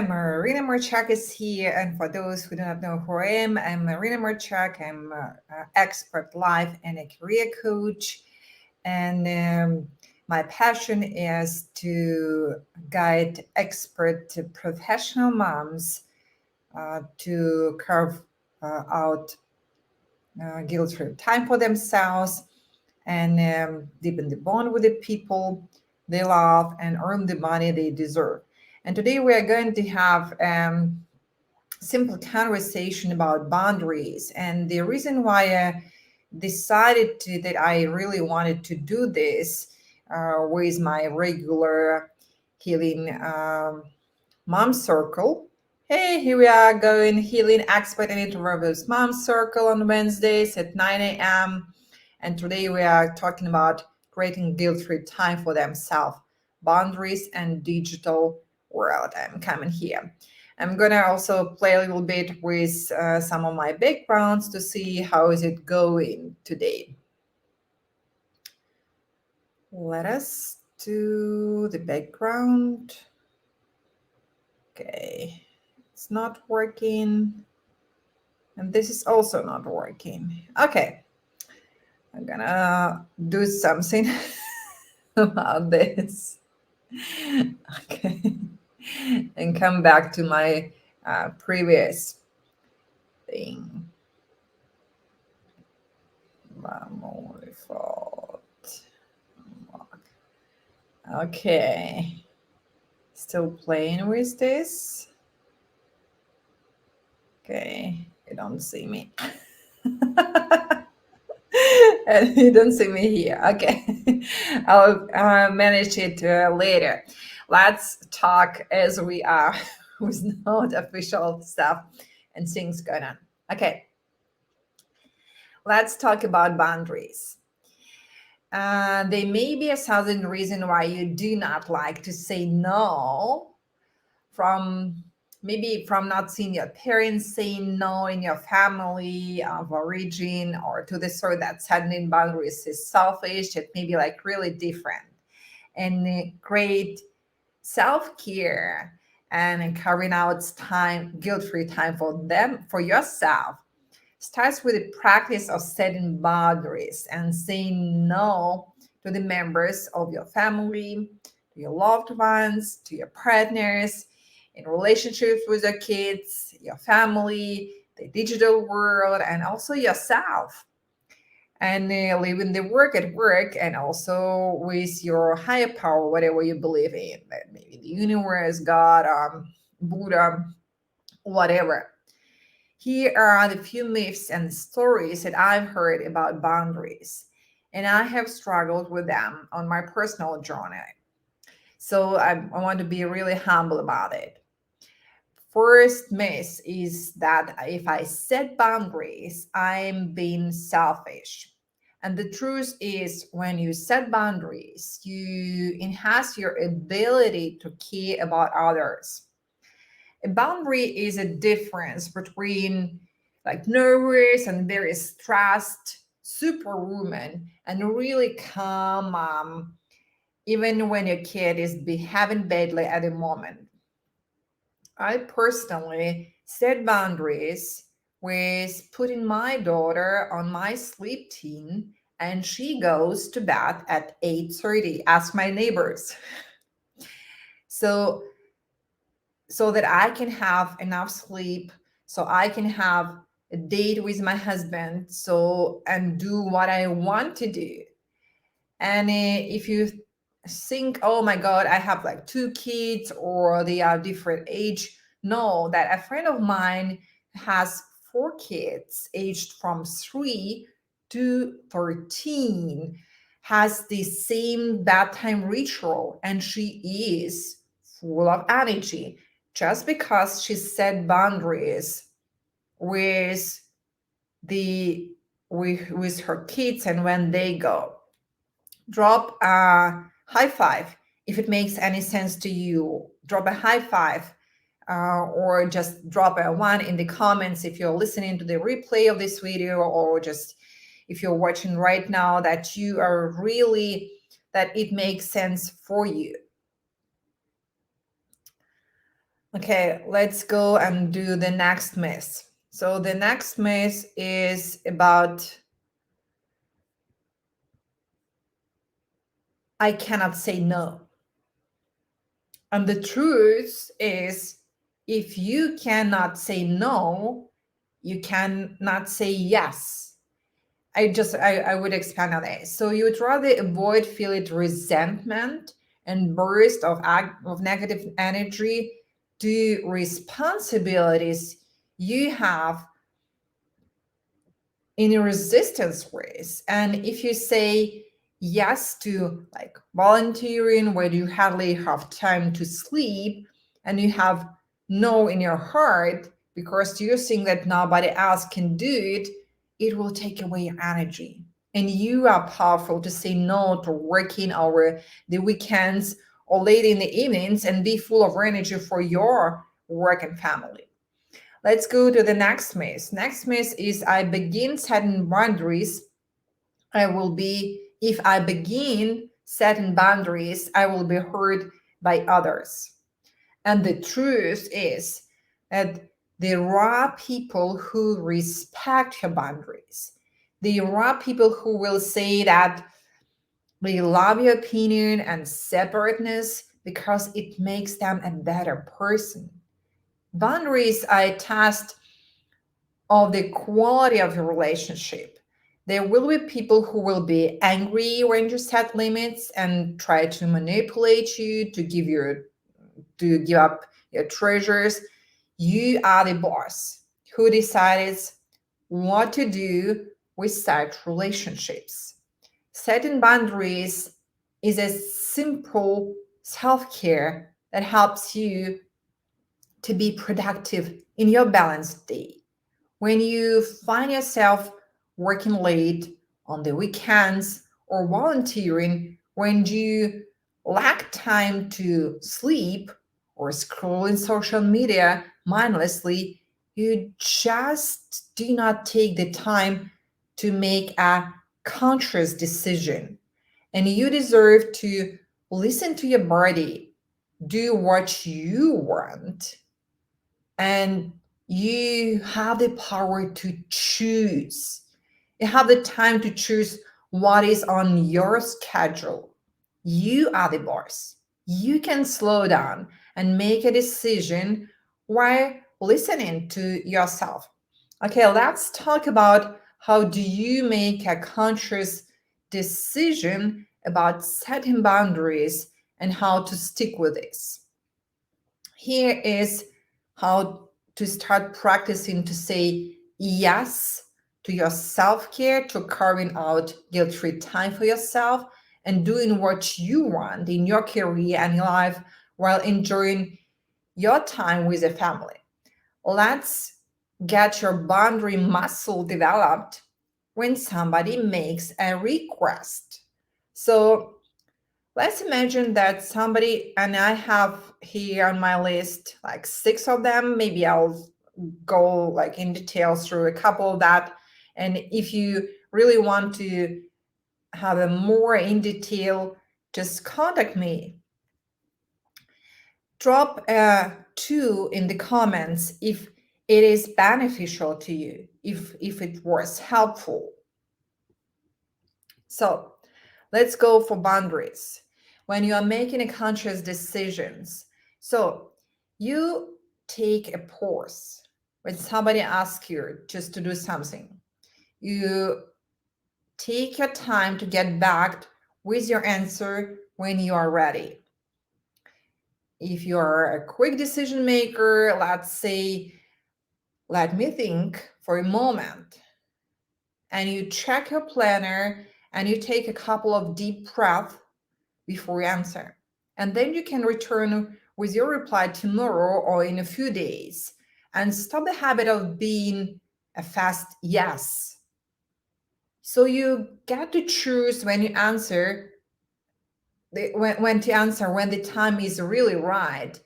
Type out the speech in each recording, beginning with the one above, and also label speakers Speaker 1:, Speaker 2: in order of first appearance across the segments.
Speaker 1: Maryna Marchuk is here. And for those who do not know who I am, I'm Maryna Marchuk. I'm an expert life and a career coach. And my passion is to guide expert professional moms to carve out guilt-free time for themselves and deepen the bond with the people they love and earn the money they deserve. And today we are going to have simple conversation about boundaries. And the reason why I decided that I really wanted to do this with my regular healing mom circle. Hey, here we are going healing expert and introverted mom circle on Wednesdays at 9 a.m. And today we are talking about creating guilt-free time for themselves, boundaries and digital world. I'm coming here. I'm gonna also play a little bit with some of my backgrounds to see how is it going today. Let us do the background. Okay, it's not working. And this is also not working. Okay, I'm gonna do something about this. Okay, and come back to my previous thing. Okay, still playing with this. Okay, you don't see me. And you don't see me here. Okay, I'll manage it later. Let's talk as we are with no official stuff and things going on. Okay, let's talk about boundaries. There may be 1,000 reasons why you do not like to say no, from maybe from not seeing your parents saying no in your family of origin, or to the sort that setting boundaries is selfish. It may be like really different. And great self-care and carving out time, guilt-free time for them, for yourself, starts with the practice of setting boundaries and saying no to the members of your family, to your loved ones, to your partners, in relationships with your kids, your family, the digital world, and also yourself. And leaving the work at work, and also with your higher power, whatever you believe in, maybe the universe, God, Buddha, whatever. Here are the few myths and stories that I've heard about boundaries, and I have struggled with them on my personal journey. So I want to be really humble about it. First myth is that if I set boundaries, I'm being selfish. And the truth is, when you set boundaries, you enhance your ability to care about others. A boundary is a difference between like nervous and very stressed superwoman and really calm even when your kid is behaving badly at the moment. I personally set boundaries with putting my daughter on my sleep team, and she goes to bed at 8:30. Ask my neighbors. So so that I can have enough sleep, so I can have a date with my husband, so and do what I want to do. And if you think, oh my God, I have like two kids or they are different age, know that a friend of mine has four kids aged from 3 to 13, has the same bedtime ritual, and she is full of energy just because she set boundaries with the with her kids. And when they go, drop a high five if it makes any sense to you. Drop a high five, or just drop a one in the comments if you're listening to the replay of this video, or just if you're watching right now, that you are really, that it makes sense for you. Okay, let's go and do the next myth. So the next myth is about I cannot say no. And the truth is, if you cannot say no, you cannot say yes. I would expand on that. So you would rather avoid feeling resentment and burst of negative energy to responsibilities you have in a resistance race. And if you say yes to like volunteering where you hardly have time to sleep and you have no in your heart because you think that nobody else can do it, it will take away your energy. And you are powerful to say no to working over the weekends or late in the evenings and be full of energy for your work and family. Let's go to the next myth. Next myth is I begin setting boundaries. If I begin setting boundaries, I will be hurt by others. And the truth is that there are people who respect your boundaries. There are people who will say that they love your opinion and separateness because it makes them a better person. Boundaries are a test of the quality of your relationship. There will be people who will be angry when you set limits and try to manipulate you to give up your treasures. You are the boss who decides what to do with such relationships. Setting boundaries is a simple self-care that helps you to be productive in your balanced day. When you find yourself working late on the weekends or volunteering when you lack time to sleep or scrolling social media mindlessly, you just do not take the time to make a conscious decision. And you deserve to listen to your body, do what you want, and you have the power to choose. You have the time to choose what is on your schedule. You are the boss. You can slow down and make a decision while listening to yourself. Okay, let's talk about how do you make a conscious decision about setting boundaries and how to stick with this. Here is how to start practicing to say yes to your self care, to carving out guilt free time for yourself, and doing what you want in your career and life while enjoying your time with the family. Let's get your boundary muscle developed when somebody makes a request. So let's imagine that somebody, and I have here on my list like six of them. Maybe I'll go like in detail through a couple of that. And if you really want to have a more in detail, just contact me. Drop a two in the comments if it is beneficial to you, if it was helpful. So let's go for boundaries. When you are making a conscious decisions, so you take a pause when somebody asks you just to do something. You take your time to get back with your answer when you are ready. If you are a quick decision maker, let's say, let me think for a moment, and you check your planner and you take a couple of deep breaths before you answer. And then you can return with your reply tomorrow or in a few days and stop the habit of being a fast yes. So you get to choose when you answer, when to answer when the time is really right.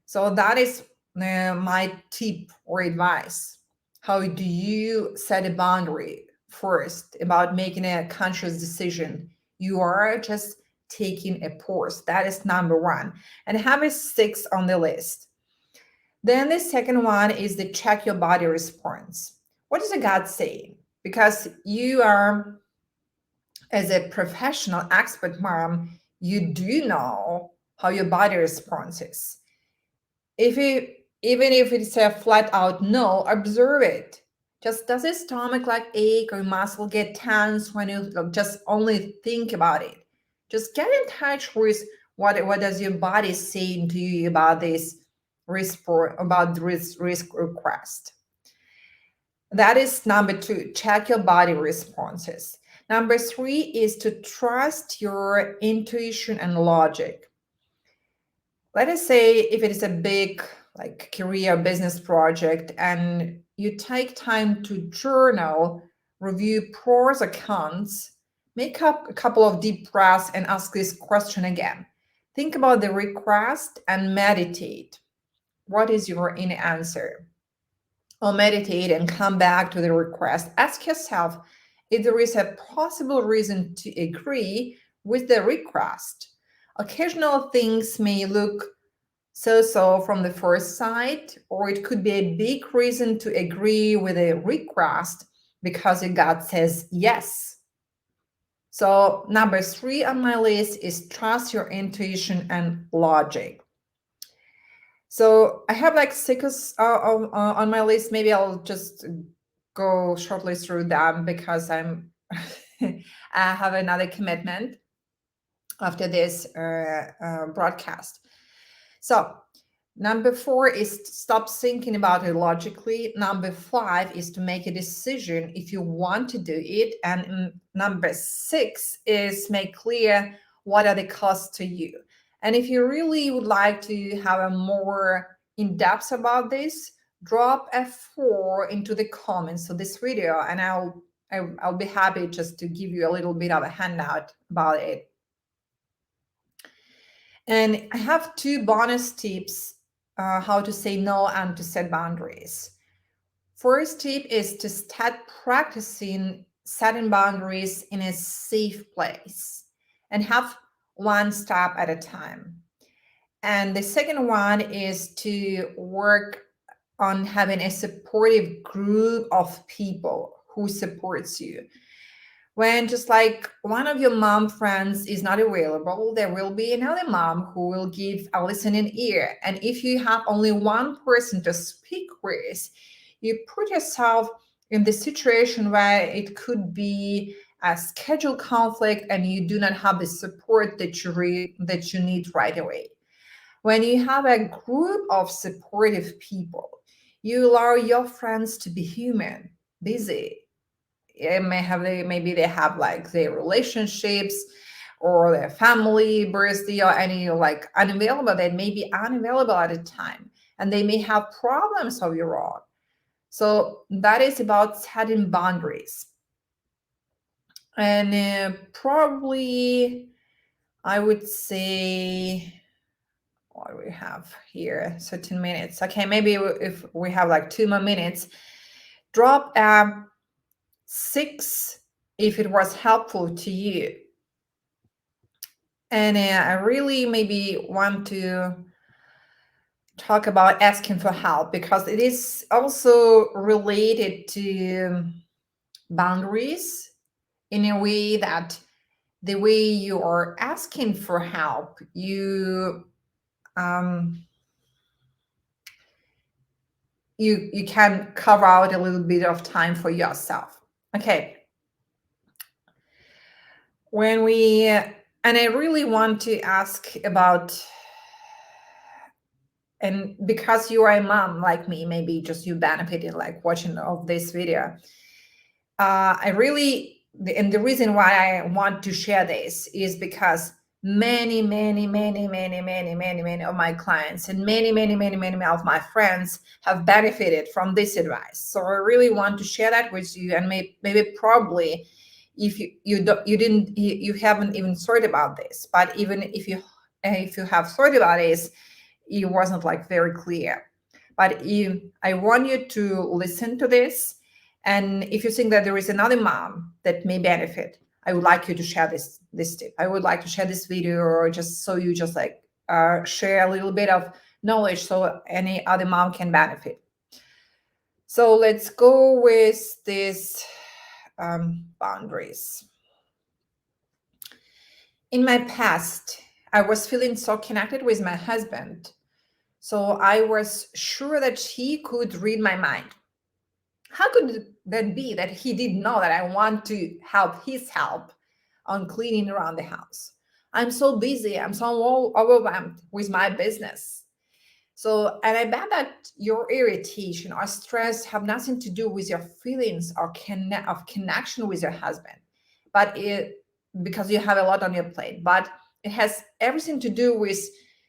Speaker 1: So that is my tip or advice. How do you set a boundary first about making a conscious decision? You are just taking a pause. That is number one. And have a six on the list. Then the second one is the check your body response. What does the gut say? Because you are, as a professional expert mom, you do know how your body responds. If it, even if it's a flat out no, observe it. Just does the stomach like ache or muscle get tense when you just only think about it? Just get in touch with what does your body saying to you about this about this risk request. That is number two, check your body responses. Number three is to trust your intuition and logic. Let us say if it is a big like career business project and you take time to journal, review pros and cons, make up a couple of deep breaths and ask this question again. Think about the request and meditate. What is your in answer? Or meditate and come back to the request. Ask yourself if there is a possible reason to agree with the request. Occasional things may look so from the first sight, or it could be a big reason to agree with a request because your gut says yes. So, number three on my list is trust your intuition and logic. So, I have like six on my list. Maybe I'll just go shortly through them because I'm I have another commitment after this broadcast. So, number four is to stop thinking about it logically. Number five is to make a decision if you want to do it. And number six is make clear what are the costs to you. And if you really would like to have a more in-depth about this, drop a 4 into the comments of this video, and I'll be happy just to give you a little bit of a handout about it. And I have 2 bonus tips how to say no and to set boundaries. First tip is to start practicing setting boundaries in a safe place and have one step at a time. And the second one is to work on having a supportive group of people who supports you. When just like one of your mom friends is not available, there will be another mom who will give a listening ear. And if you have only one person to speak with, you put yourself in the situation where it could be a schedule conflict and you do not have the support that you need right away. When you have a group of supportive people, you allow your friends to be human, busy. It may have maybe they have like their relationships or their family birthday or any like unavailable. They may be unavailable at a time and they may have problems of your own. So that is about setting boundaries. And probably I would say, what do we have here? 13 minutes. Okay, maybe if we have like 2 more minutes, drop a 6 if it was helpful to you. And I really maybe want to talk about asking for help because it is also related to boundaries in a way that the way you are asking for help, you can carve out a little bit of time for yourself. Okay. And I really want to ask about, and because you are a mom like me, maybe just you benefited like watching of this video. And the reason why I want to share this is because many of my clients and many of my friends have benefited from this advice. So I really want to share that with you, and maybe probably if you haven't even thought about this, but even if you have thought about this, it wasn't like very clear. But I want you to listen to this, and if you think that there is another mom that may benefit, I would like you to share this tip. I would like to share this video, or just so you just like share a little bit of knowledge so any other mom can benefit. So let's go with these boundaries. In my past, I was feeling so connected with my husband. So I was sure that he could read my mind. How could that be that he didn't know that I want to help his help on cleaning around the house? I'm so busy. I'm so overwhelmed with my business. So, and I bet that your irritation or stress have nothing to do with your feelings or of connection with your husband, but it because you have a lot on your plate. But it has everything to do with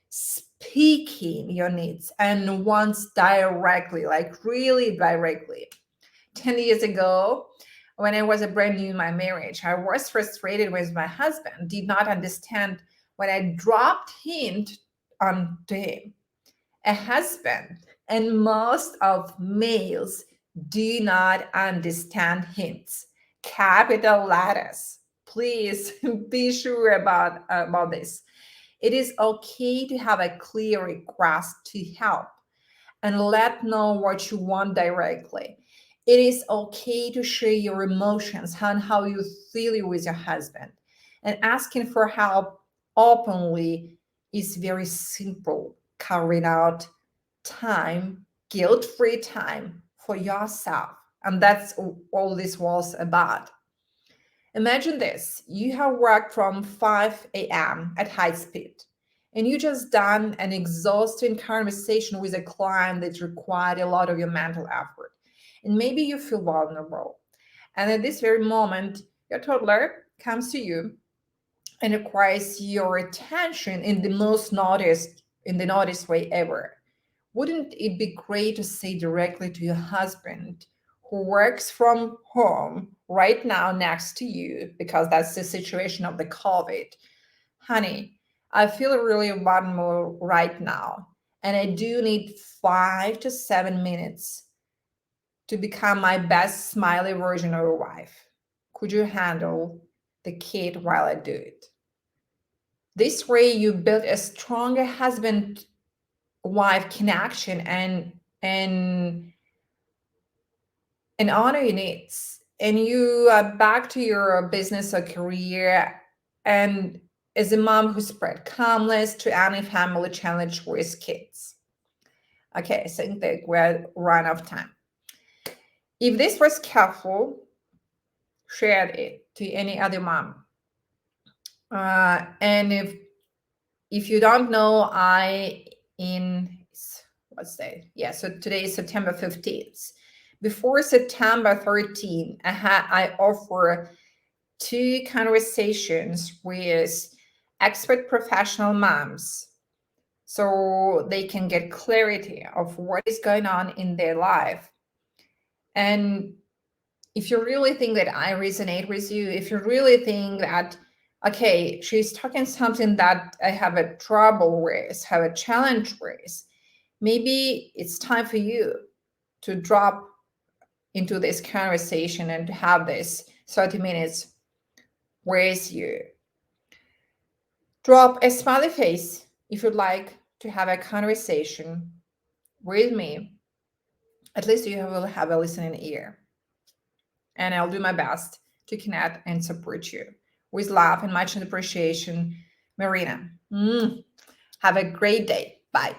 Speaker 1: speaking your needs and wants directly, like really directly. 10 years ago, when I was a brand new in my marriage, I was frustrated with my husband, did not understand when I dropped hint onto him. A husband and most of males do not understand hints. Capital letters. Please be sure about this. It is okay to have a clear request to help and let know what you want directly. It is okay to share your emotions and how you feel with your husband. And asking for help openly is very simple. Carving out time, guilt-free time for yourself. And that's all this was about. Imagine this: you have worked from 5 a.m. at high speed, and you just done an exhausting conversation with a client that required a lot of your mental effort. And maybe you feel vulnerable. And at this very moment, your toddler comes to you and requires your attention in the noticed way ever. Wouldn't it be great to say directly to your husband who works from home right now next to you, because that's the situation of the COVID? Honey, I feel really vulnerable right now, and I do need 5 to 7 minutes to become my best smiley version of a wife. Could you handle the kid while I do it? This way, you build a stronger husband wife connection and and honor your needs, and you are back to your business or career, and as a mom who spread calmness to any family challenge with kids. Okay, I think that we're run out of time. If this was helpful, share it to any other mom. And if you don't know, in what's that? Yeah, so today is September 15th. Before September 13th, I offer 2 conversations with expert professional moms so they can get clarity of what is going on in their life. And if you really think that I resonate with you, if you really think that, okay, she's talking something that I have a trouble with, have a challenge with, maybe it's time for you to drop into this conversation and to have this 30 minutes with you. Drop a smiley face if you'd like to have a conversation with me. At least you will have a listening ear. And I'll do my best to connect and support you. With love and much appreciation, Maryna. Have a great day. Bye.